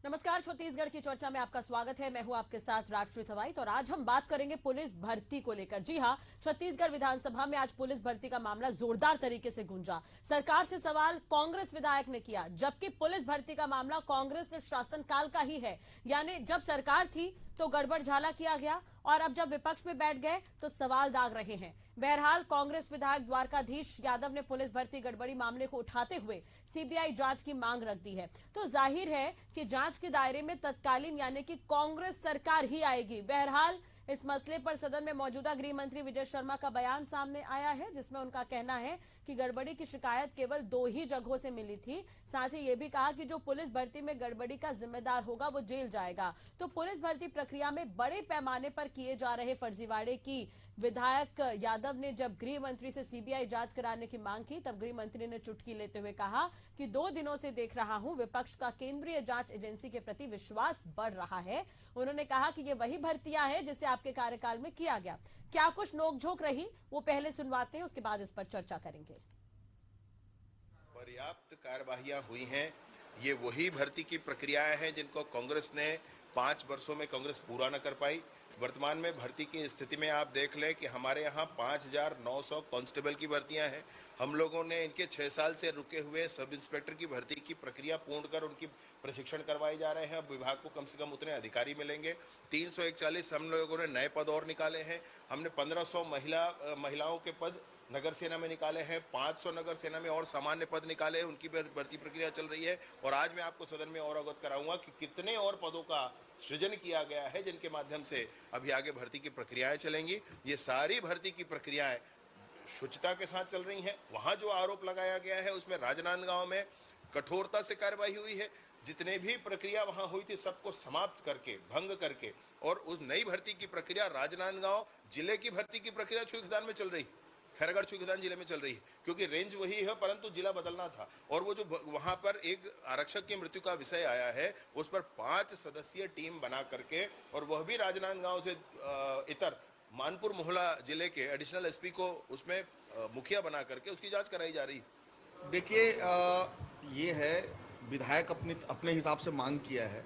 नमस्कार, छत्तीसगढ़ की चर्चा में आपका स्वागत है। मैं हूं आपके साथ राष्ट्रीय थवाइत और आज हम बात करेंगे पुलिस भर्ती को लेकर। जी हां, छत्तीसगढ़ विधानसभा में आज पुलिस भर्ती का मामला जोरदार तरीके से गूंजा। सरकार से सवाल कांग्रेस विधायक ने किया, जबकि पुलिस भर्ती का मामला कांग्रेस शासनकाल का ही है। यानी जब सरकार थी तो गड़बड़ झाला किया गया और अब जब विपक्ष में बैठ गए तो सवाल दाग रहे हैं। बहरहाल कांग्रेस विधायक द्वारकाधीश यादव ने पुलिस भर्ती गड़बड़ी मामले को उठाते हुए सीबीआई जांच की मांग रख दी है। तो जाहिर है कि जांच के दायरे में तत्कालीन यानी कि कांग्रेस सरकार ही आएगी। बहरहाल इस मसले पर सदन में मौजूदा गृह मंत्री विजय शर्मा का बयान सामने आया है, जिसमें उनका कहना है कि गड़बड़ी की शिकायत केवल 2 ही जगहों से मिली थी। साथ ही यह भी कहा कि जो पुलिस भर्ती में गड़बड़ी का जिम्मेदार होगा वो जेल जाएगा। तो पुलिस भर्ती प्रक्रिया में बड़े पैमाने पर किए जा रहे फर्जीवाड़े की विधायक यादव ने जब गृह मंत्री से सीबीआई जांच कराने की मांग की, तब गृह मंत्री ने चुटकी लेते हुए कहा कि 2 दिनों से देख रहा हूं विपक्ष का केंद्रीय जांच एजेंसी के प्रति विश्वास बढ़ रहा है। उन्होंने कहा कि ये वही भर्तियां हैं जिसे आपके कार्यकाल में किया गया। क्या कुछ नोकझोंक रही वो पहले सुनवाते हैं, उसके बाद इस पर चर्चा करेंगे। पर्याप्त कार्यवाहियां हुई हैं। ये वही भर्ती की प्रक्रियाएं हैं जिनको कांग्रेस ने 5 वर्षों में कांग्रेस पूरा न कर पाई। वर्तमान में भर्ती की स्थिति में आप देख लें कि हमारे यहाँ 5,900 कांस्टेबल की भर्तियां हैं। हम लोगों ने इनके 6 साल से रुके हुए सब इंस्पेक्टर की भर्ती की प्रक्रिया पूर्ण कर उनकी प्रशिक्षण करवाए जा रहे हैं। अब विभाग को कम से कम उतने अधिकारी मिलेंगे। 341 हम लोगों ने नए पद और निकाले हैं। हमने 1500 महिलाओं के पद नगर सेना में निकाले हैं। 500 नगर सेना में और सामान्य पद निकाले हैं। उनकी भर्ती प्रक्रिया चल रही है और आज मैं आपको सदन में और अवगत कराऊंगा कि कितने और पदों का सृजन किया गया है जिनके माध्यम से अभी आगे भर्ती की प्रक्रियाएं चलेंगी। ये सारी भर्ती की प्रक्रियाएं शुचिता के साथ चल रही हैं। वहां जो आरोप लगाया गया है उसमें राजनांदगांव में कठोरता से कार्रवाई हुई है। जितने भी प्रक्रिया वहां हुई थी सबको समाप्त करके, भंग करके, और उस नई भर्ती की प्रक्रिया राजनांदगांव जिले की भर्ती की प्रक्रिया छुईखदान में चल रही, खैरागढ़ छुईखदान जिले में चल रही है, क्योंकि रेंज वही है परंतु जिला बदलना था। और वो जो वहां पर एक आरक्षक की मृत्यु का विषय आया है उस पर 5 सदस्यीय टीम बना करके, और वह भी राजनांदगांव से इतर मानपुर मोहला जिले के एडिशनल एसपी को उसमें मुखिया बना करके उसकी जांच कराई जा रही है। देखिए, ये है विधायक अपने हिसाब से मांग किया है।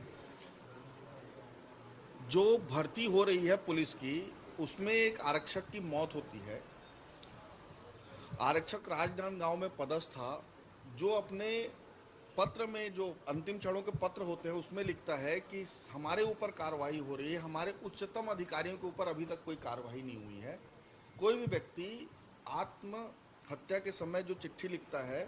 जो भर्ती हो रही है पुलिस की उसमें एक आरक्षक की मौत होती है। आरक्षक राजनांदगांव में पदस्थ था, जो अपने पत्र में जो अंतिम क्षणों के पत्र होते हैं उसमें लिखता है कि हमारे ऊपर कार्रवाई हो रही है, हमारे उच्चतम अधिकारियों के ऊपर अभी तक कोई कार्रवाई नहीं हुई है। कोई भी व्यक्ति आत्महत्या के समय जो चिट्ठी लिखता है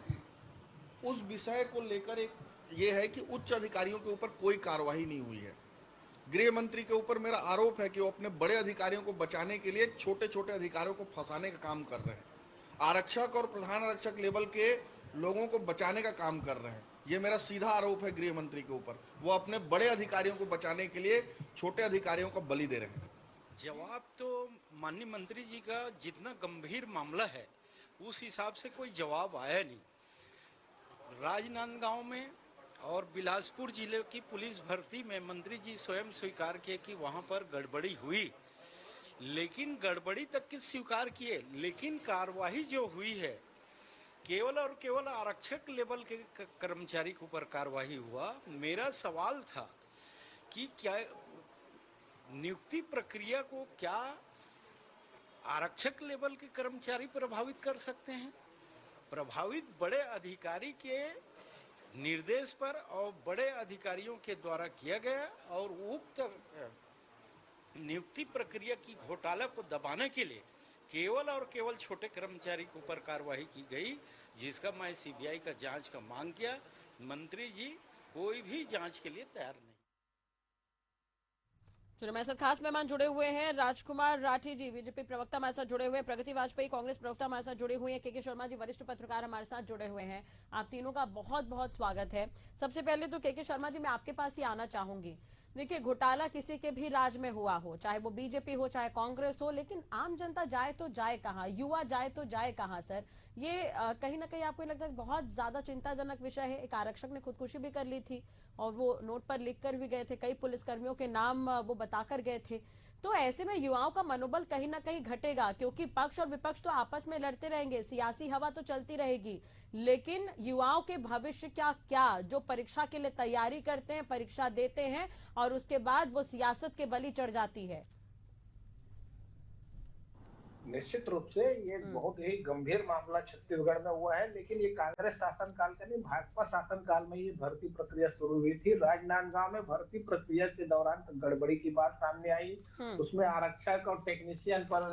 उस विषय को लेकर एक ये है कि उच्च अधिकारियों के ऊपर कोई कार्रवाई नहीं हुई है। गृह मंत्री के ऊपर मेरा आरोप है कि वो अपने बड़े अधिकारियों को बचाने के लिए छोटे छोटे अधिकारियों को फंसाने का काम कर रहे हैं। आरक्षक और प्रधान आरक्षक लेवल के लोगों को बचाने का काम कर रहे हैं। ये मेरा सीधा आरोप है गृह मंत्री के ऊपर। वो अपने बड़े अधिकारियों को बचाने के लिए छोटे अधिकारियों को बलि दे रहे हैं। जवाब तो माननीय मंत्री जी का जितना गंभीर मामला है उस हिसाब से कोई जवाब आया नहीं। राजनांदगांव में और बिलासपुर जिले की पुलिस भर्ती में मंत्री जी स्वयं स्वीकार किए कि वहां पर गड़बड़ी हुई, लेकिन गड़बड़ी तक की स्वीकार किए, लेकिन कार्रवाई जो हुई है केवल और केवल आरक्षक लेवल के कर्मचारी के ऊपर कार्रवाई हुआ। मेरा सवाल था कि क्या नियुक्ति प्रक्रिया को क्या आरक्षक लेवल के कर्मचारी प्रभावित कर सकते हैं? प्रभावित बड़े अधिकारी के निर्देश पर और बड़े अधिकारियों के द्वारा किया गया, और उक्त नियुक्ति प्रक्रिया की घोटाला को दबाने के लिए केवल और केवल छोटे कर्मचारी के ऊपर कार्रवाई की गई, जिसका मैं सीबीआई का जांच का मांग किया। मंत्री जी कोई भी जांच के लिए तैयार नहीं। चलो, हमारे साथ खास मेहमान जुड़े हुए हैं। राजकुमार राठी जी बीजेपी प्रवक्ता हमारे साथ जुड़े हुए हैं, प्रगति वाजपेयी कांग्रेस प्रवक्ता हमारे साथ जुड़े हुए हैं, के शर्मा जी वरिष्ठ पत्रकार हमारे साथ जुड़े हुए हैं। आप तीनों का बहुत बहुत स्वागत है। सबसे पहले तो के शर्मा जी, मैं आपके पास ही आना चाहूंगी। देखिए, घोटाला किसी के भी राज में हुआ हो, चाहे वो बीजेपी हो चाहे कांग्रेस हो, लेकिन आम जनता जाए तो जाए कहाँ, युवा जाए तो जाए कहाँ सर? ये कहीं ना कहीं आपको लगता है बहुत ज्यादा चिंताजनक विषय है। एक आरक्षक ने खुदकुशी भी कर ली थी और वो नोट पर लिख कर भी गए थे, कई पुलिसकर्मियों के नाम वो बताकर गए थे। तो ऐसे में युवाओं का मनोबल कहीं ना कहीं घटेगा, क्योंकि पक्ष और विपक्ष तो आपस में लड़ते रहेंगे, सियासी हवा तो चलती रहेगी, लेकिन युवाओं के भविष्य क्या जो परीक्षा के लिए तैयारी करते हैं, परीक्षा देते हैं और उसके बाद वो सियासत के बलि चढ़ जाती है। निश्चित रूप से ये बहुत ही गंभीर मामला छत्तीसगढ़ में हुआ है, लेकिन ये कांग्रेस शासनकाल का नहीं, भाजपा शासनकाल में ये भर्ती प्रक्रिया शुरू हुई थी। राजनांदगांव में भर्ती प्रक्रिया के दौरान गड़बड़ी की बात सामने आई, उसमें आरक्षक और टेक्नीशियन पर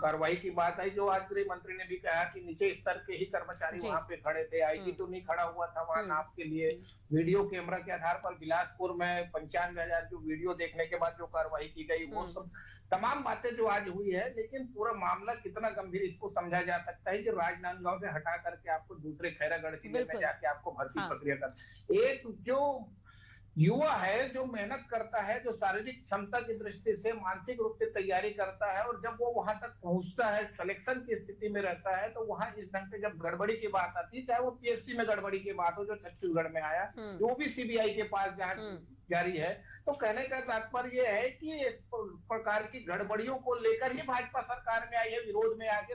कार्रवाई की बात आई, जो आज गृह मंत्री ने भी कहा कि नीचे स्तर के ही कर्मचारी वहां पे खड़े थे, आईजी तो नहीं खड़ा हुआ था वहां नाप के लिए। वीडियो कैमरा के आधार पर बिलासपुर में 95,000 जो वीडियो देखने के बाद जो कार्रवाई की गई, वो सब तमाम बातें जो आज हुई है। लेकिन पूरा मामला कितना गंभीर इसको समझा जा सकता है कि राजनांदगांव से हटा करके आपको दूसरे खैरागढ़ जिले में जाके आपको भर्ती प्रक्रिया कर, एक जो युवा है जो मेहनत करता है, जो शारीरिक क्षमता की दृष्टि से मानसिक रूप से तैयारी करता है, और जब वो वहां तक पहुंचता है, सिलेक्शन की स्थिति में रहता है, तो वहां इस ढंग से जब गड़बड़ी की बात आती है, चाहे वो पीएससी में गड़बड़ी की बात हो जो छत्तीसगढ़ में आया, वो भी सीबीआई के पास जांच जारी है। तो कहने का तात्पर्य यह है कि इस प्रकार की गड़बड़ियों को लेकर ही भाजपा सरकार में आई है, विरोध में आके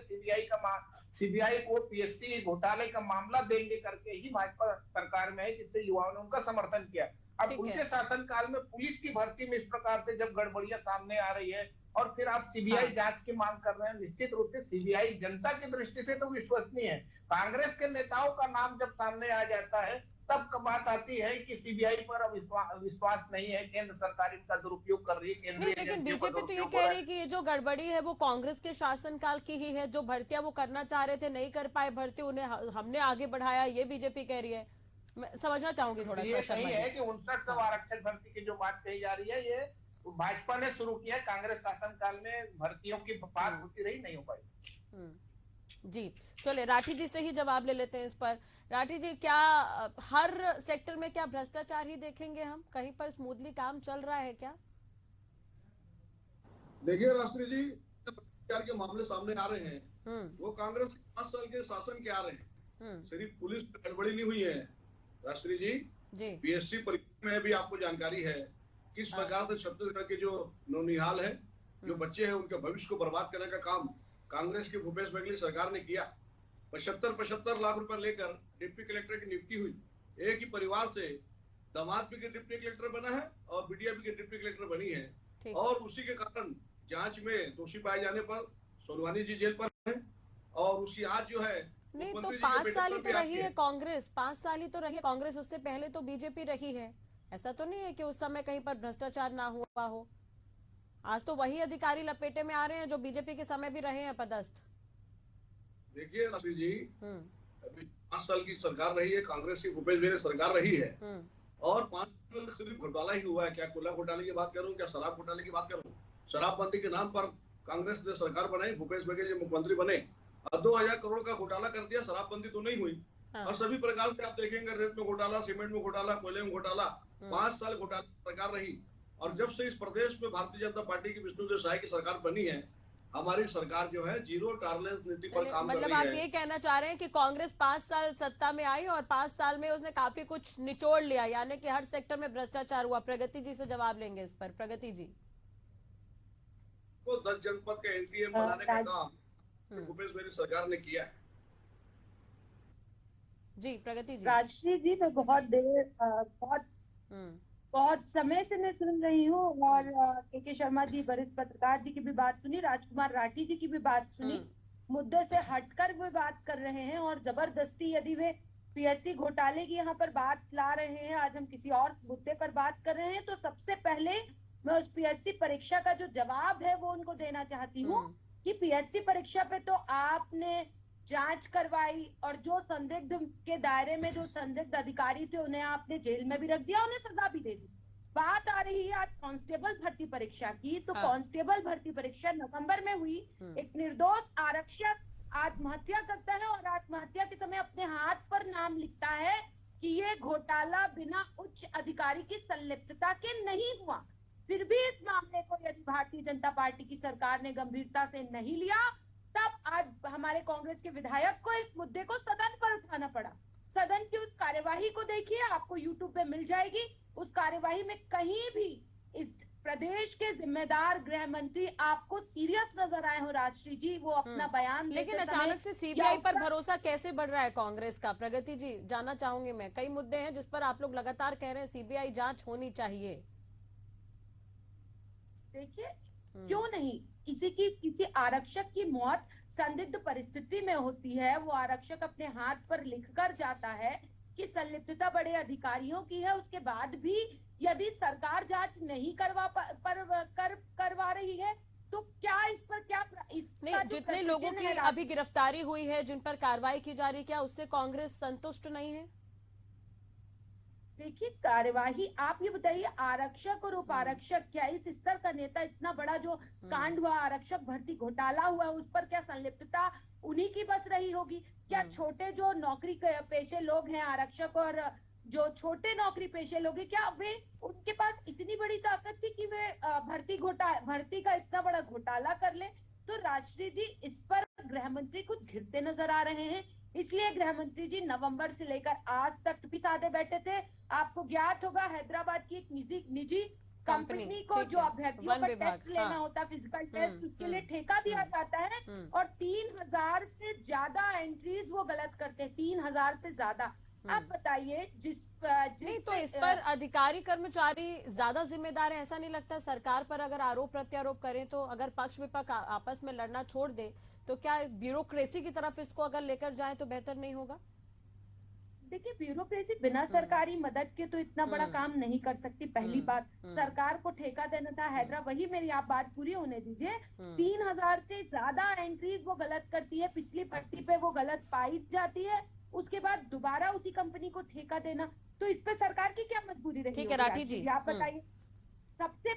सीबीआई को पीएससी घोटाले का मामला देंगे करके ही भाजपा सरकार में है, जिससे युवाओं ने उनका समर्थन किया। अब उनके शासनकाल में पुलिस की भर्ती में इस प्रकार से जब गड़बड़ियां सामने आ रही है और फिर आप सीबीआई जांच की मांग कर रहे हैं, निश्चित रूप से सीबीआई जनता की दृष्टि से तो विश्वसनीय है। कांग्रेस के नेताओं का नाम जब सामने आ जाता है तब बात आती है कि सीबीआई पर अब विश्वास नहीं है, केंद्र सरकार इनका दुरुपयोग कर रही है। लेकिन बीजेपी तो ये कह रही है कि ये जो गड़बड़ी है वो कांग्रेस के शासनकाल की ही है, जो भर्तियां वो करना चाह रहे थे नहीं कर पाए भर्ती, उन्हें हमने आगे बढ़ाया, ये बीजेपी कह रही है। मैं समझना चाहूंगी थोड़ा सा। ये सही है कि 59 आरक्षक भर्ती की जो बात कही जा रही है, ये भाजपा ने शुरू किया, कांग्रेस शासनकाल में भर्तियों की बात होती रही, नहीं हो पाई। जी चलिए, राठी जी से ही जवाब ले लेते हैं इस पर। राठी जी, क्या हर सेक्टर में क्या भ्रष्टाचार ही देखेंगे हम, कहीं पर स्मूथली काम चल रहा है क्या? देखिए राष्ट्रीय जी, भ्रष्टाचार के मामले सामने आ रहे हैं, वो कांग्रेस के 5 साल के शासन के आ रहे हैं। सिर्फ पुलिस में गड़बड़ी नहीं हुई है राष्ट्रीय जी, पीएससी परीक्षा में भी आपको जानकारी है किस प्रकार से छत्तीसगढ़ के जो नौनिहाल है, जो बच्चे हैं, उनके भविष्य को बर्बाद करने का काम कांग्रेस की भूपेश बघेल सरकार ने किया। 75 लाख रुपए लेकर डिप्टी कलेक्टर की नियुक्ति हुई। एक ही परिवार से दामाद भी के डिप्टी कलेक्टर बना है और बिटिया भी के डिप्टी कलेक्टर बनी है, और उसी के कारण जांच में दोषी पाए जाने पर सोनवानी जी जेल पर है, और उसकी आज जो है नहीं तो 5 साल ही तो रही है कांग्रेस, 5 साल ही तो रही है कांग्रेस, उससे पहले तो बीजेपी रही है। ऐसा तो नहीं है कि उस समय कहीं पर भ्रष्टाचार ना हुआ हो। आज तो वही अधिकारी लपेटे में आ रहे हैं जो बीजेपी के समय भी रहे हैं पदस्थ। देखिए राशि जी, अभी 5 साल की सरकार रही है, कांग्रेस की भूपेश बघेल सरकार रही है, और 5 साल में सिर्फ घोटाला ही हुआ है। क्या खुला घोटाले की बात करूं, क्या शराब घोटाले की बात करूं? शराबबंदी के नाम पर कांग्रेस ने सरकार बनाई, भूपेश बघेल जी मुख्यमंत्री बने, और 2000 करोड़ का घोटाला कर दिया। शराबबंदी तो नहीं हुई। और सभी प्रकार से आप देखेंगे, रेत में घोटाला, सीमेंट में घोटाला, कोयले में घोटाला, 5 साल घोटाला सरकार रही। और जब से इस प्रदेश में भारतीय जनता पार्टी की विष्णुदेव साय की सरकार बनी है, हमारी सरकार जो है जीरो टॉलरेंस नीति पर काम कर रही है। मतलब आप ये कहना चाह रहे हैं कि कांग्रेस 5 साल सत्ता में आई और 5 साल में उसने काफी कुछ निचोड़ लिया, यानी कि हर सेक्टर में भ्रष्टाचार हुआ। प्रगति जी से जवाब लेंगे इस पर। प्रगति जी, तो 10 जनपद का एनटीएम बनाने का काम भूपेश बघेल सरकार ने किया है। जी प्रगति जी। राष्ट्रीय जी, मैं बहुत समय से मैं सुन रही हूँ, और के शर्मा जी, वरिष्ठ पत्रकार जी की भी बात सुनी, राजकुमार राठी जी की भी बात सुनी। मुद्दे से हटकर वे बात कर रहे हैं, और जबरदस्ती यदि वे पीएससी घोटाले की यहाँ पर बात ला रहे हैं, आज हम किसी और मुद्दे पर बात कर रहे हैं, तो सबसे पहले मैं उस पीएससी परीक्षा का जो जवाब है वो उनको देना चाहती हूँ कि पीएससी परीक्षा पे तो आपने जांच करवाई, और जो संदिग्ध के दायरे में जो संदिग्ध अधिकारी थे उन्हें आपने जेल में भी रख दिया, उन्हें सजा भी दे दी। बात आ रही है आज कांस्टेबल भर्ती परीक्षा की, तो कांस्टेबल भर्ती परीक्षा नवंबर में हुई। एक निर्दोष आरक्षक आत्महत्या करता है, और आत्महत्या के समय अपने हाथ पर नाम लिखता है कि ये घोटाला बिना उच्च अधिकारी की संलिप्तता के नहीं हुआ। फिर भी इस मामले को यदि भारतीय जनता पार्टी की सरकार ने गंभीरता से नहीं लिया, तब आज हमारे कांग्रेस के विधायक को इस मुद्दे को सदन पर उठाना पड़ा। सदन की उस कार्यवाही को देखिए, आपको यूट्यूब पे मिल जाएगी। उस कार्यवाही में कहीं भी इस प्रदेश के जिम्मेदार गृह मंत्री आपको सीरियस नजर आए हो राष्ट्रीय जी, वो अपना बयान लेकिन देते अचानक समय से सीबीआई पर या भरोसा कैसे बढ़ रहा है कांग्रेस का? प्रगति जी, जानना चाहूंगी मैं। कई मुद्दे हैं जिस पर आप लोग लगातार कह रहे हैं सीबीआई जांच होनी चाहिए। देखिए, क्यों नहीं, किसी आरक्षक की मौत संदिग्ध परिस्थिति में होती है, वो आरक्षक अपने हाथ पर लिखकर जाता है कि संलिप्तता बड़े अधिकारियों की है, उसके बाद भी यदि सरकार जांच नहीं करवा रही है तो क्या इस पर क्या इसका नहीं, जो जितने लोगों प्रश्न की है अभी गिरफ्तारी हुई है, जिन पर कार्रवाई की जा रही है, क्या उससे कांग्रेस संतुष्ट नहीं है? देखिए, कार्यवाही आप ये बताइए, आरक्षक और उप आरक्षक, क्या इस स्तर का नेता, इतना बड़ा जो कांड हुआ, आरक्षक भर्ती घोटाला हुआ, उस पर क्या संलिप्तता उन्हीं की बस रही होगी? क्या छोटे जो नौकरी पेशे लोग हैं, आरक्षक और जो छोटे नौकरी पेशे लोग हैं, क्या वे, उनके पास इतनी बड़ी ताकत थी कि वे भर्ती का इतना बड़ा घोटाला कर ले? तो राष्ट्रीय जी, इस पर गृह मंत्री खुद घिरते नजर आ रहे हैं। इसलिए गृह मंत्री जी नवंबर से लेकर आज तक भी साधे बैठे थे। आपको ज्ञात होगा, हैदराबाद की एक निजी कंपनी को ठीक जो है, अभ्यर्थियों वन का विभाग, टेस्ट लेना हाँ। होता है, फिजिकल टेस्ट, उसके लिए ठेका दिया जाता है और 3000 से ज्यादा एंट्रीज वो गलत करते हैं, 3000 से ज्यादा। आप बताइए, नहीं तो इस पर अधिकारी कर्मचारी ज्यादा जिम्मेदार है, ऐसा नहीं लगता? सरकार पर अगर आरोप प्रत्यारोप करें तो अगर पक्ष विपक्ष आपस में लड़ना छोड़ दे तो क्या ब्यूरोक्रेसी की तरफ इसको अगर लेकर जाए तो बेहतर नहीं होगा? देखिए, ब्यूरोक्रेसी बिना सरकारी मदद के तो इतना बड़ा काम नहीं कर सकती। पहली बात, सरकार को ठेका देना था हैदराबाद, वही मेरी आप बात पूरी होने दीजिए। 3000 से ज्यादा एंट्रीज वो गलत करती है, पिछली भर्ती पे वो गलत पाई जाती है, उसके बाद दोबारा उसी कंपनी को ठेका देना, तो इस पे सरकार की क्या मजबूरी रही? ठीक है राठी जी, आप बताइए। सबसे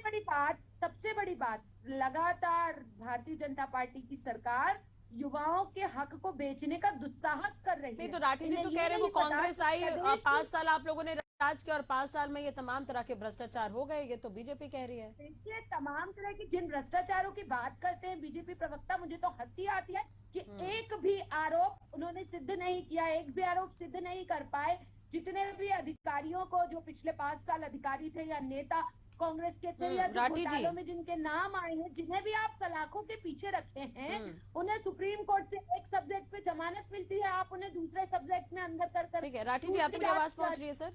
बड़ी बात, लगातार भारतीय जनता पार्टी की सरकार युवाओं के हक को बेचने का दुस्साहस कर रही है। नहीं तो राठी जी तो कह रहे हैं वो कांग्रेस आई, 5 साल आप लोगों ने राज किया और 5 साल में ये तमाम तरह के भ्रष्टाचार हो गए, ये तो बीजेपी कह रही है। देखिए, तमाम तरह की जिन भ्रष्टाचारों की बात करते हैं बीजेपी प्रवक्ता, मुझे तो हंसी आती है कि एक भी आरोप उन्होंने सिद्ध नहीं किया, एक भी आरोप सिद्ध नहीं कर पाए। जितने भी अधिकारियों को, जो पिछले 5 साल अधिकारी थे या नेता कांग्रेस के थे या जो घोटालों में जिनके नाम आए हैं, जिन्हें भी आप सलाखों के पीछे रखे हैं, उन्हें सुप्रीम कोर्ट से एक सब्जेक्ट पे जमानत मिलती है, आप उन्हें दूसरे सब्जेक्ट में अंदर कर। ठीक है राठी जी, आपकी आवाज पहुंच रही है सर?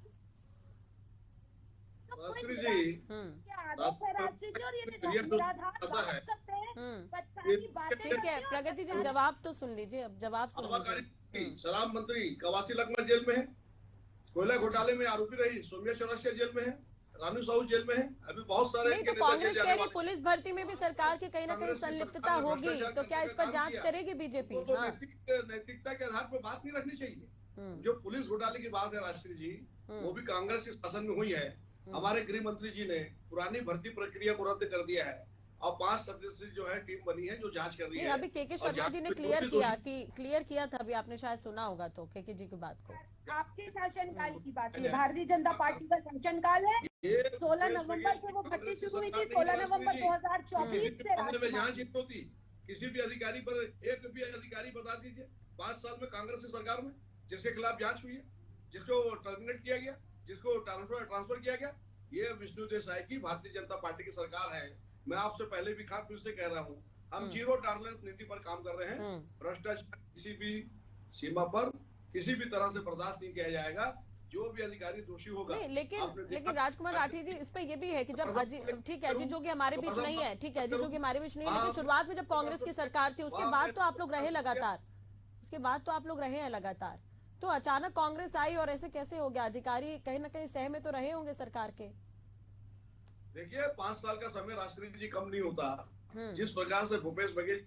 राष्ट्रीय जी, क्या आरोप है राष्ट्रीय जी, और ये निराधार बात करते हैं, बच्चा की बातें ठीक है प्रगति जी, जवाब तो सुन लीजिए, अब जवाब सुन लीजिए। शराब मंत्री कवासी लखमा जेल में है, कोयला घोटाले में आरोपी रही सौम्या चौरसिया जेल में है, रानू साहू जेल में है, अभी बहुत सारे नहीं तो कांग्रेस कह रही पुलिस भर्ती में भी सरकार की कहीं ना कहीं संलिप्तता होगी, तो क्या इस पर जांच करेगी बीजेपी? तो नैतिकता के आधार पर बात नहीं रखनी चाहिए। जो पुलिस घोटाले की बात है राष्ट्रीय जी, वो भी कांग्रेस के शासन में हुई है। हमारे गृह मंत्री जी ने पुरानी भर्ती प्रक्रिया को रद्द कर दिया है और 5 सदस्य जो है टीम बनी है जो जांच कर रही है। अभी के शर्मा जी ने क्लियर किया था, अभी आपने शायद सुना होगा तो के जी की बात को। आपके शासनकाल की बात है, भारतीय जनता पार्टी का शासनकाल है, 16 नवंबर से वो भर्ती शुरू हुई थी, 16 नवंबर 2024 से जांच होती। किसी भी अधिकारी पर एक भी अधिकारी बता दीजिए 5 साल में कांग्रेस की सरकार में जिसके खिलाफ जांच हुई है, जिसको टर्मिनेट किया गया, जिसको ट्रांसफर किया गया, ये विष्णु देसाई की भारतीय जनता पार्टी की सरकार है। मैं आपसे पहले भी फिर से कह रहा हूँ, हम जीरो टॉलरेंस नीति पर काम कर रहे हैं। भ्रष्टाचार किसी भी सीमा पर किसी भी तरह से बर्दाश्त नहीं किया जाएगा। जो भी अधिकारी दोषी होगा। नहीं, लेकिन राजकुमार राठी जी, इस पे ये भी है कि जब ठीक है अजीत जोगी हमारे बीच नहीं है, ठीक है अजीत जोगी हमारे बीच नहीं है, लेकिन शुरुआत में जब कांग्रेस की सरकार थी उसके बाद तो आप लोग रहे लगातार, उसके बाद तो आप लोग रहे हैं लगातार, तो अचानक कांग्रेस आई और ऐसे कैसे हो गया? अधिकारी कहीं ना कहीं सहमे तो रहे होंगे सरकार के। देखिए 5 साल का समय राष्ट्रीय जी कम नहीं होता। जिस प्रकार से भूपेश बघेल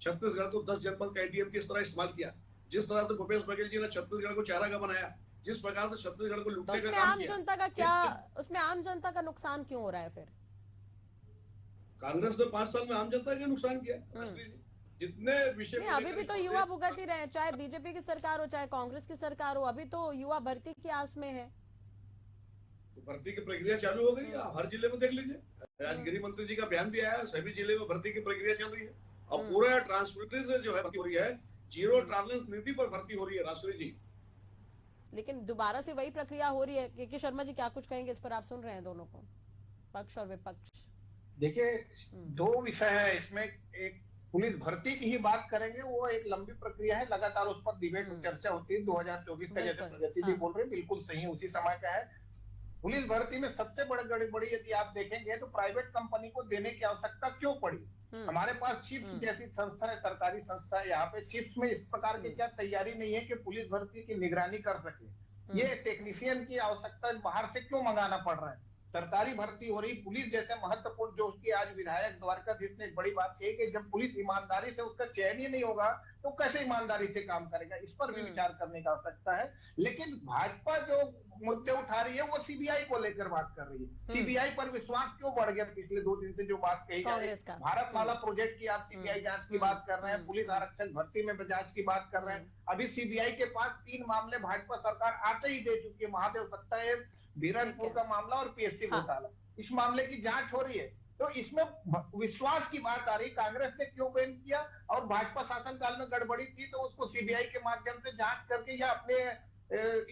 छत्तीसगढ़ को 10 जनपद का एटीएम किस तरह इस्तेमाल किया, जिस तरह से भूपेश बघेल जी ने छत्तीसगढ़ को चारागाह बनाया, जिस प्रकार से छत्तीसगढ़ को लूटने का काम किया, जनता का क्या, उसमें आम जनता का नुकसान क्यों हो रहा है? फिर कांग्रेस ने 5 साल में आम जनता का नुकसान किया। जितने विषय अभी भी तो युवा भुगत ही रहे, चाहे बीजेपी की सरकार हो चाहे कांग्रेस की सरकार हो, अभी तो युवा भर्ती की आस में है। तो भर्ती की प्रक्रिया चालू हो गई है, हर जिले में देख लीजिए। आज गृह मंत्री जी का बयान भी आया, सभी जिले में भर्ती की प्रक्रिया चल रही है और पूरा ट्रांसपेरेंसी से जो है भर्ती हो रही है, जीरो टॉलरेंस नीति पर भर्ती हो रही है राष्ट्रीय जी। लेकिन दोबारा से वही प्रक्रिया हो रही है। के शर्मा जी क्या कुछ कहेंगे इस पर? आप सुन रहे हैं दोनों को, पक्ष और विपक्ष। देखिए, दो विषय है इसमें। एक पुलिस भर्ती की ही बात करेंगे, वो एक लंबी प्रक्रिया है, लगातार उस पर डिबेट और चर्चा होती है। 2024 का जैसे बिल्कुल। प्रगति जी हाँ। बोल रहे हैं, बिल्कुल सही उसी समय का है। पुलिस भर्ती में सबसे बड़ी यदि आप देखेंगे तो प्राइवेट कंपनी को देने की आवश्यकता क्यों पड़ी। हमारे पास चिप्स जैसी संस्था है, सरकारी संस्था है, यहाँ पे चिप्स में इस प्रकार की क्या तैयारी नहीं है कि पुलिस भर्ती की निगरानी कर सके। ये टेक्नीशियन की आवश्यकता बाहर से क्यों मंगाना पड़ रहा है। सरकारी भर्ती हो रही, पुलिस जैसे महत्वपूर्ण, जो उसकी आज विधायक द्वारकाधीश ने एक बड़ी बात कही कि जब पुलिस ईमानदारी से उसका चयन ही नहीं होगा तो कैसे ईमानदारी से काम करेगा। इस पर भी विचार करने की आवश्यकता है। लेकिन भाजपा जो मुद्दे उठा रही है वो सीबीआई को लेकर बात कर रही है। सीबीआई पर विश्वास क्यों बढ़ गया पिछले 2 दिन से जो बात कही जा रही है। भारतमाला प्रोजेक्ट की आप सीबीआई जांच की बात कर रहे हैं, पुलिस आरक्षक भर्ती में जांच की बात कर रहे हैं। अभी सीबीआई के पास 3 मामले भाजपा सरकार आते ही दे चुकी है। महादेव सत्ता है, बीरनपुर का मामला और पीएससी घोटाला। इस मामले की जांच हो रही है। तो इसमें विश्वास की बात आ रही। कांग्रेस ने क्यों बैन किया, और भाजपा शासनकाल में गड़बड़ी थी तो उसको सीबीआई के माध्यम से जांच करके या अपने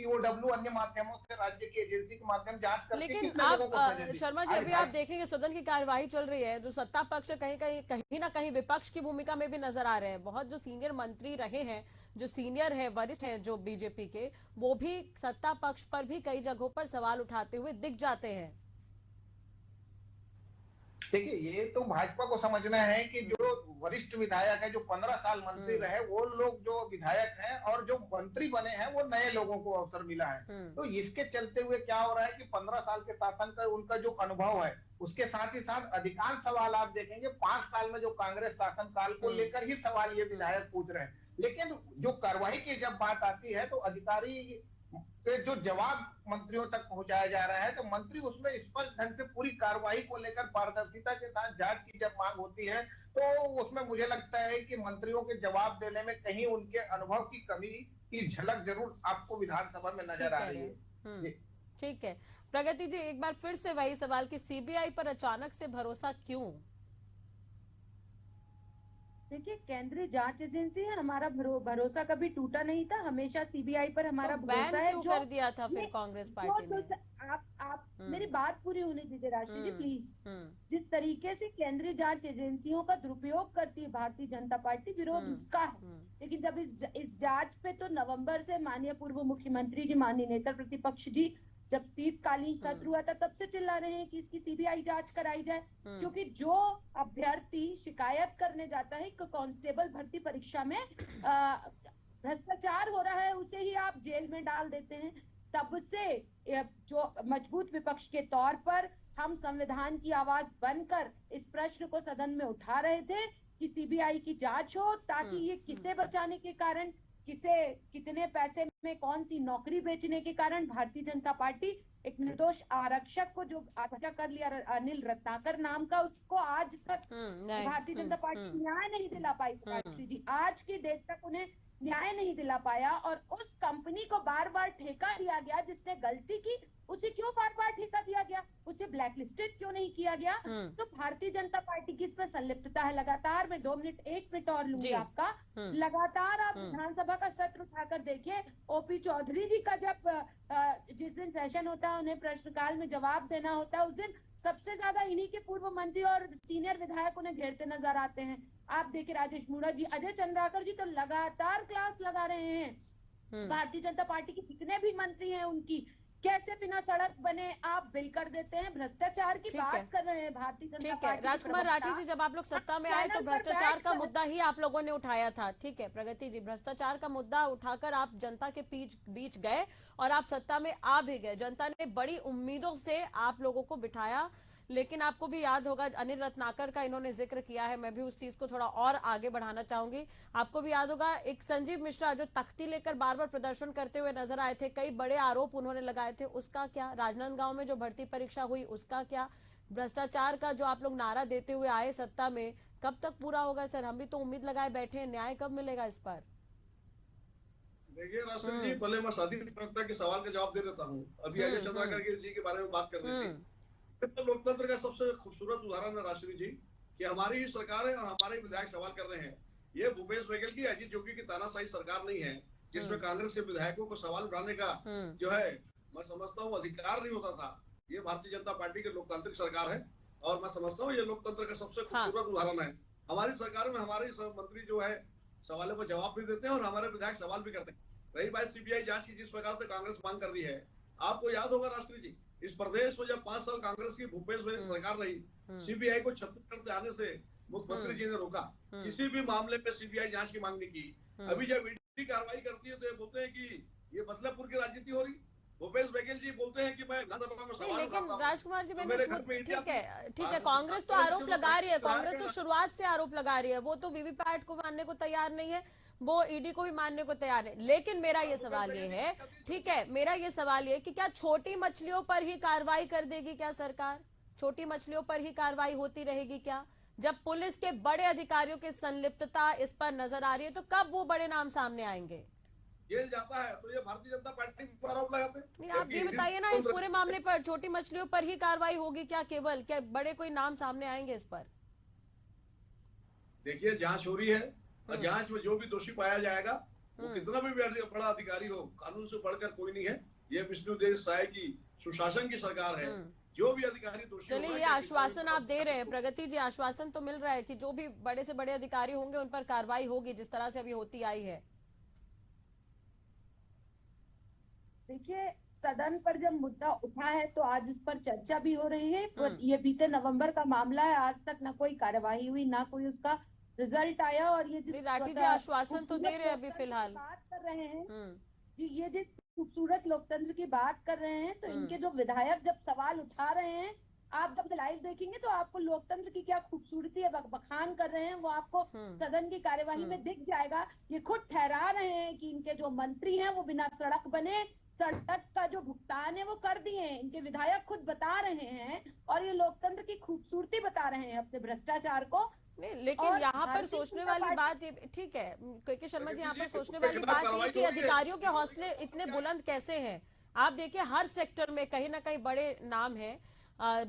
ईओडब्ल्यू अन्य माध्यमों से राज्य की एजेंसी के माध्यम जांच करके। लेकिन आप शर्मा जी, अभी आप देखेंगे सदन की कार्यवाही चल रही है, जो सत्ता पक्ष कहीं ना कहीं विपक्ष की भूमिका में भी नजर आ रहे हैं। बहुत जो सीनियर मंत्री रहे हैं, जो सीनियर है, वरिष्ठ हैं जो बीजेपी के, वो भी सत्ता पक्ष पर भी कई जगहों पर सवाल उठाते हुए दिख जाते हैं। देखिए, ये तो भाजपा को समझना है कि जो वरिष्ठ विधायक है, जो 15 साल मंत्री रहे, वो लोग जो विधायक हैं और जो मंत्री बने हैं वो नए लोगों को अवसर मिला है। तो इसके चलते हुए क्या हो रहा है कि 15 साल के शासन का उनका जो अनुभव है, उसके साथ ही साथ अधिकांश सवाल आप देखेंगे 5 साल में जो कांग्रेस शासन काल को लेकर ही सवाल ये विधायक पूछ रहे हैं। लेकिन जो कार्रवाई की जब बात आती है तो अधिकारी के जो जवाब मंत्रियों तक पहुंचाया जा रहा है, तो मंत्री उसमें स्पष्ट ढंग से पूरी कार्रवाई को लेकर पारदर्शिता के साथ जांच की जब मांग होती है, तो उसमें मुझे लगता है कि मंत्रियों के जवाब देने में कहीं उनके अनुभव की कमी की झलक जरूर आपको विधानसभा में नजर आ रही है। ठीक है प्रगति जी, एक बार फिर से वही सवाल कि सीबीआई पर अचानक से भरोसा क्यों? देखिए, केंद्रीय जांच एजेंसी है, हमारा भरोसा कभी टूटा नहीं था। हमेशा सीबीआई पर हमारा तो भरोसा है। जो कर दिया था फिर कांग्रेस पार्टी ने। आप मेरी बात पूरी होने दीजिए राशि जी प्लीज। जिस तरीके से केंद्रीय जांच एजेंसियों का दुरुपयोग करती है भारतीय जनता पार्टी, विरोध उसका है। लेकिन जब इस जांच पे तो नवंबर से माननीय पूर्व मुख्यमंत्री जी, माननीय नेता प्रतिपक्ष जी, जब शीतकालीन सत्र हुआ था तब से चिल्ला रहे हैं कि इसकी सीबीआई जांच कराई जाए। क्योंकि जो अभ्यर्थी शिकायत करने जाता है कि कांस्टेबल भर्ती परीक्षा में भ्रष्टाचार हो रहा है, उसे ही आप जेल में डाल देते हैं। तब से जो मजबूत विपक्ष के तौर पर हम संविधान की आवाज बनकर इस प्रश्न को सदन में उठा रहे थे कि सीबीआई की जांच हो, ताकि ये किसे बचाने के कारण, किसे कितने पैसे में कौन सी नौकरी बेचने के कारण भारतीय जनता पार्टी एक निर्दोष आरक्षक को जो हत्या कर लिया अनिल रत्नाकर नाम का, उसको आज तक भारतीय जनता पार्टी न्याय नहीं दिला पाई। राष्ट्रीय जी आज की डेट तक उन्हें न्याय नहीं दिला पाया, और उस कंपनी को बार बार ठेका दिया गया जिसने गलती की, उसे क्यों बार बार ठेका दिया गया, उसे ब्लैक लिस्टेड क्यों नहीं किया गया? तो भारतीय जनता पार्टी की इसमें संलिप्तता है। लगातार मैं 1 मिनट और लूंगी आपका। लगातार आप विधानसभा का सत्र उठाकर देखिए, ओपी चौधरी जी का जब जिस दिन सेशन होता है, उन्हें प्रश्नकाल में जवाब देना होता है, उस दिन सबसे ज्यादा इन्हीं के पूर्व मंत्री और सीनियर विधायक उन्हें घेरते नजर आते हैं। आप देखिए राजेश मूणत जी, अजय चंद्राकर जी तो लगातार क्लास लगा रहे हैं। भारतीय जनता पार्टी के जितने भी मंत्री हैं उनकी, कैसे बिना सड़क बने आप बिल कर देते हैं। भ्रष्टाचार की बात कर रहे हैं भारतीय जनता पार्टी। राजकुमार राठी जी, जब आप लोग सत्ता में आए तो भ्रष्टाचार का मुद्दा ही आप लोगों ने उठाया था। ठीक है प्रगति जी, भ्रष्टाचार का मुद्दा उठाकर आप जनता के बीच गए और आप सत्ता में आ भी गए। जनता ने बड़ी उम्मीदों से आप लोगों को बिठाया, लेकिन आपको भी याद होगा अनिल रत्नाकर का इन्होंने जिक्र किया है, मैं भी उस चीज को थोड़ा और आगे बढ़ाना चाहूंगी। आपको भी याद होगा एक संजीव मिश्रा जो तख्ती लेकर बार बार प्रदर्शन करते हुए नजर आए थे, कई बड़े आरोप उन्होंने लगाए थे, उसका क्या? राजनांदगांव में जो भर्ती परीक्षा हुई उसका क्या? भ्रष्टाचार का जो आप लोग नारा देते हुए आए सत्ता में, कब तक पूरा होगा सर? हम भी तो उम्मीद लगाए बैठे हैं, न्याय कब मिलेगा इस पर? देखिए राष्ट्रपति जी, पहले मैं शादी प्रवक्ता के सवाल का जवाब दे देता हूँ। अभी अजय चंद्राकर जी के बारे में बात कर रही थी। तो लोकतंत्र का सबसे खूबसूरत उदाहरण है राष्ट्रपति जी कि हमारी ही सरकार है और हमारे विधायक सवाल कर रहे हैं। ये भूपेश बघेल की, अजीत जोगी की तानाशाही सरकार नहीं है जिसमें कांग्रेस के विधायकों को सवाल उठाने का जो है, मैं समझता हूँ अधिकार नहीं होता था। ये भारतीय जनता पार्टी की लोकतांत्रिक सरकार है और मैं समझता हूँ ये लोकतंत्र का सबसे खूबसूरत उदाहरण है। हमारी सरकार में हमारे मंत्री जो है सवालों को जवाब भी देते हैं और हमारे विधायक सवाल भी करते हैं। रही बात सीबीआई जांच की, जिस प्रकार से कांग्रेस मांग कर रही है, आपको याद होगा राष्ट्रीय जी, इस प्रदेश में जब 5 साल कांग्रेस की भूपेश बघेल सरकार रही, सीबीआई को छत्तीसगढ़ से आने से मुख्यमंत्री जी ने रोका, किसी भी मामले पे सीबीआई जांच की मांग नहीं की। अभी जब ईडी कार्रवाई करती है तो ये बोलते हैं कि ये बदलापुर की राजनीति हो रही। भूपेश बघेल जी बोलते हैं कि मैं विधानसभा में सवाल लेकिन उठाता हूं। राजकुमार जी, तो मेरे घर पे ठीक है, आज कांग्रेस तो आरोप लगा रही है, कांग्रेस तो शुरुआत से आरोप लगा रही है, वो तो वीवीपैट को मानने को तैयार नहीं है, वो ईडी को भी मानने को तैयार है। लेकिन मेरा ये सवाल ये है, ठीक है, मेरा ये सवाल ये कि क्या छोटी मछलियों पर ही कार्रवाई कर देगी क्या सरकार? छोटी मछलियों पर ही कार्रवाई होती रहेगी क्या? जब पुलिस के बड़े अधिकारियों की संलिप्तता इस पर नजर आ रही है तो कब वो बड़े नाम सामने आएंगे? जेल जाता है तो ये भारतीय जनता पार्टी पर आरोप लगाते हैं। नहीं, आप ये बताइए ना, इस पूरे मामले पर छोटी मछलियों पर ही कार्रवाई होगी क्या केवल? क्या बड़े कोई नाम सामने आएंगे इस पर? देखिए, जांच हो रही है और जांच में जो भी दोषी पाया जाएगा, वो कितना भी बड़ा अधिकारी हो, कानून से बढ़कर कोई नहीं है। ये विष्णुदेव साय की सुशासन की सरकार है। जो भी अधिकारी दोषी, चलिए, ये आश्वासन आप दे रहे हैं प्रगति जी, आश्वासन तो मिल रहा है कि जो भी बड़े से बड़े अधिकारी होंगे उन पर कार्रवाई होगी जिस तरह से अभी होती आई है। देखिए, सदन पर जब मुद्दा उठा है तो आज इस पर चर्चा भी हो रही है, पर ये बीते नवंबर का मामला है, आज तक ना कोई कार्यवाही हुई, ना कोई उसका रिजल्ट आया। और ये जिस राठी जी आश्वासन तो दे रहे हैं अभी फिलहाल, बात कर रहे हैं जी, ये जिस खूबसूरत लोकतंत्र की बात कर रहे हैं, तो इनके जो विधायक जब सवाल उठा रहे हैं, आप जब लाइव देखेंगे तो आपको लोकतंत्र की क्या खूबसूरती है, बखान कर रहे हैं, वो आपको सदन की कार्यवाही में दिख जाएगा। ये खुद ठहरा रहे हैं कि इनके जो मंत्री हैं वो बिना सड़क बने सड़क का जो भुगतान है वो कर दिए हैं। इनके विधायक खुद बता रहे हैं और ये लोकतंत्र की खूबसूरती बता रहे हैं अपने भ्रष्टाचार को। नहीं, लेकिन यहाँ पर सोचने वाली बात ये, ठीक है के शर्मा जी, यहाँ पर सोचने वाली बात ये कि अधिकारियों के हौसले इतने बुलंद कैसे हैं? आप देखिए, हर सेक्टर में कहीं ना कहीं बड़े नाम हैं,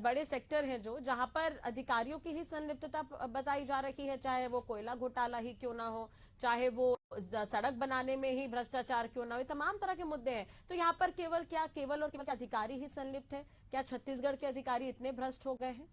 बड़े सेक्टर हैं जो जहां पर अधिकारियों की ही संलिप्तता बताई जा रही है, चाहे वो कोयला घोटाला ही क्यों ना हो, चाहे वो सड़क बनाने में ही भ्रष्टाचार क्यों ना हो, तमाम तरह के मुद्दे हैं। तो यहाँ पर केवल और केवल अधिकारी ही संलिप्त है क्या? छत्तीसगढ़ के अधिकारी इतने भ्रष्ट हो गए हैं?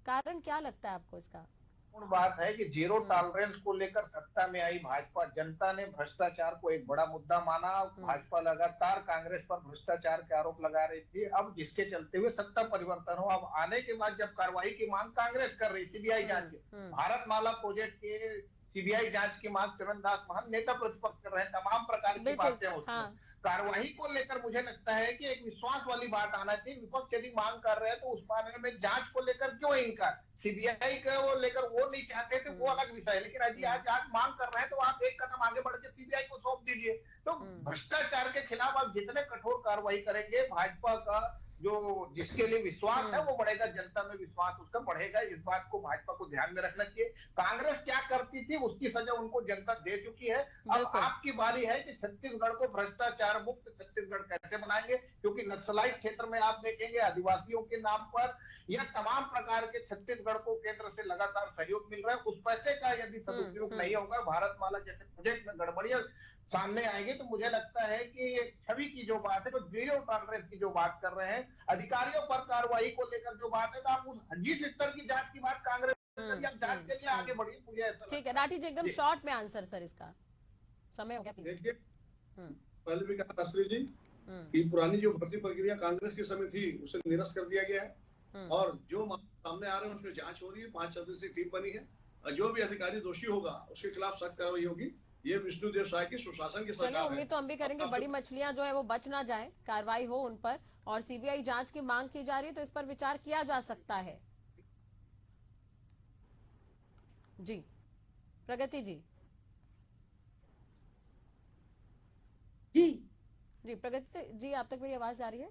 कारण क्या लगता है आपको इसका? बात है कि जीरो टॉलरेंस को लेकर सत्ता में आई भाजपा, जनता ने भ्रष्टाचार को एक बड़ा मुद्दा माना। भाजपा लगातार कांग्रेस पर भ्रष्टाचार के आरोप लगा रही थी। अब जिसके चलते हुए सत्ता परिवर्तन हो, अब आने के बाद जब कार्रवाई की मांग कांग्रेस कर रही, सीबीआई जांच की, भारतमाला प्रोजेक्ट के सीबीआई जांच की मांग चरणदास महंत नेता प्रतिपक्ष कर रहे हैं। तमाम प्रकार की बातें होती हैं। कार्रवाई को लेकर मुझे लगता है कि एक विश्वास वाली बात आना चाहिए। विपक्ष यदि मांग कर रहे हैं तो उस बारे में जांच को लेकर क्यों इनकार? सीबीआई का वो लेकर वो नहीं चाहते थे, वो अलग विषय है, लेकिन अभी आज मांग कर रहे हैं तो आप एक कदम आगे बढ़ के सीबीआई को सौंप दीजिए। तो भ्रष्टाचार के खिलाफ आप जितने कठोर कार्रवाई करेंगे, भाजपा का जो जिसके लिए विश्वास है वो बढ़ेगा, जनता में विश्वास उसका बढ़ेगा। इस बात को भाजपा को ध्यान में रखना चाहिए। कांग्रेस क्या करती थी उसकी सजा उनको जनता दे चुकी है। अब आपकी बारी है कि छत्तीसगढ़ को भ्रष्टाचार मुक्त छत्तीसगढ़ कैसे बनाएंगे, क्योंकि नक्सलाइट क्षेत्र में आप देखेंगे आदिवासियों के नाम पर या तमाम प्रकार के छत्तीसगढ़ को केंद्र से लगातार सहयोग मिल रहा है। उस पैसे का यदि सदुपयोग नहीं होगा, भारतमाला जैसे प्रोजेक्ट में गड़बड़ियां सामने आएगी, तो मुझे लगता है कि छवि की जो बात है, तो जीरो टॉलरेंस की जो बात कर रहे हैं, अधिकारियों पर कार्रवाई को लेकर जो बात है, तो आप उस जिस स्तर की जांच की बात कांग्रेस जांच के लिए आगे बढ़ी, मुझे ऐसा ठीक है। राठी जी, एकदम शॉर्ट में आंसर सर, इसका समय हो गया। देखिए, पहले भी कहा शास्त्री जी कि पुरानी जो भर्ती प्रक्रिया कांग्रेस के समय थी उसे निरस्त कर दिया गया है और जो सामने आ रहे हैं उसमें जांच हो रही है। 5 सदस्यीय टीम बनी है और जो भी अधिकारी दोषी होगा उसके खिलाफ सख्त कार्रवाई होगी। ये विष्णुदेव साय की सुशासन की सरकार है। उम्मीद तो हम भी करेंगे बड़ी मछलियां जो है वो बच ना जाए, कार्रवाई हो उन पर, और सीबीआई जांच की मांग की जा रही है तो इस पर विचार किया जा सकता है। जी प्रगति जी। जी जी प्रगति जी, आप तक मेरी आवाज आ रही है?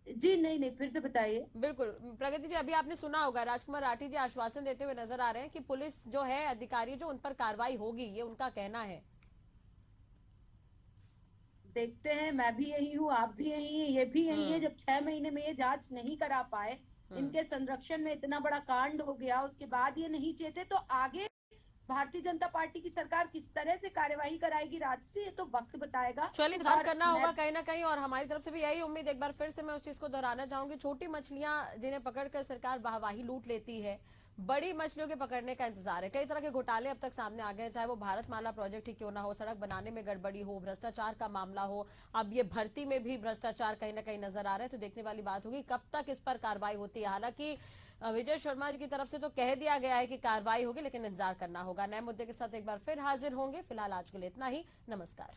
जी नहीं, फिर से बताइए। बिल्कुल प्रगति जी, अभी आपने सुना होगा राजकुमार राठी जी आश्वासन देते हुए नजर आ रहे हैं कि पुलिस जो है, अधिकारी जो, उन पर कार्रवाई होगी, ये उनका कहना है। देखते हैं, मैं भी यही हूँ, आप भी यही है, ये भी यही है। जब 6 महीने में ये जांच नहीं करा पाए, इनके संरक्षण में इतना बड़ा कांड हो गया, उसके बाद ये नहीं चाहते, तो आगे भारतीय जनता पार्टी की सरकार किस तरह से कार्यवाही कराएगी राजश्री, ये तो वक्त बताएगा। चलिए इंतजार और करना होगा मैं- कहीं ना कहीं, और हमारी तरफ से भी यही उम्मीद। एक बार फिर से मैं उस चीज को दोहराना चाहूंगी, छोटी मछलियां जिन्हें पकड़कर सरकार वाहवाही लूट लेती है, बड़ी मछलियों के पकड़ने का इंतजार है। कई तरह के घोटाले अब तक सामने आ गए, चाहे वो भारतमाला प्रोजेक्ट ही क्यों ना हो, सड़क बनाने में गड़बड़ी हो, भ्रष्टाचार का मामला हो, अब ये भर्ती में भी भ्रष्टाचार कहीं ना कहीं नजर आ रहा है। तो देखने वाली बात होगी कब तक इस पर कार्रवाई होती है। हालांकि विजय शर्मा जी की तरफ से तो कह दिया गया है कि कार्रवाई होगी, लेकिन इंतजार करना होगा। नए मुद्दे के साथ एक बार फिर हाजिर होंगे। फिलहाल आज के लिए इतना ही। नमस्कार।